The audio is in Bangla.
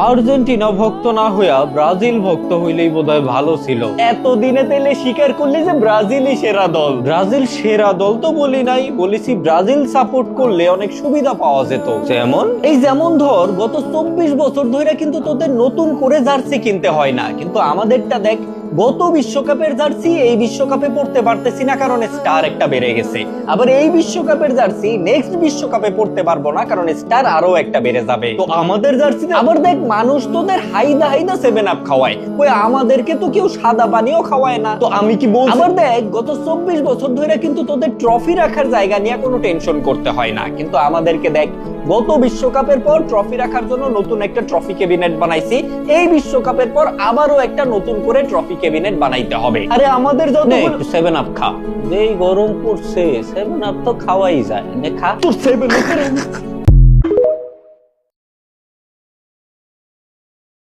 আর্জেন্টিনা ভক্ত না হইয়া ব্রাজিল ভক্ত হইলেই বোধহয় ভালো ছিল। এতদিনে তেলে স্বীকার করলি যে ব্রাজিলই সেরা দল। ব্রাজিল সেরা দল তো বলি নাই, বলেছি ব্রাজিল সাপোর্ট করলে অনেক সুবিধা পাওয়া যেত। যেমন ধর গত 24 বছর ধরে কিন্তু তোদের নতুন করে জার্সি কিনতে হয় না, কিন্তু আমাদেরটা দেখ, গত বিশ্বকাপের জার্সি এই বিশ্বকাপে পড়তে পারতেছি না কারণ স্টার একটা বেড়ে গেছে। আবার এই বিশ্বকাপের জার্সি নেক্সট বিশ্বকাপে পড়তে পারবো না কারণ স্টার আরো একটা বেড়ে যাবে। তো আমাদের জার্সিতে আবার দেখ, মানুষ তোদের হাইদা হাইদা 7 আপ খাওয়ায়, কই আমাদেরকে তো কেউ সাদা পানিও খাওয়ায় না। তো আমি কি বলছি, আবার দেখ গত 24 বছর ধরে কিন্তু তোদের ট্রফি রাখার জায়গা নিয়ে কোনো টেনশন করতে হয় না, কিন্তু আমাদেরকে দেখ গত বিশ্বকাপের পর ট্রফি রাখার জন্য নতুন একটা ট্রফি ক্যাবিনেট বানাইছি, এই বিশ্বকাপের পর আবারও একটা নতুন করে ট্রফি ক্যাবিনেট বানাইতে হবে। আরে আমাদের যত 7 আপ খা, যেই গরম পড়ছে 7 আপ তো খাওয়াই যায়, খা তোর 7 আপ।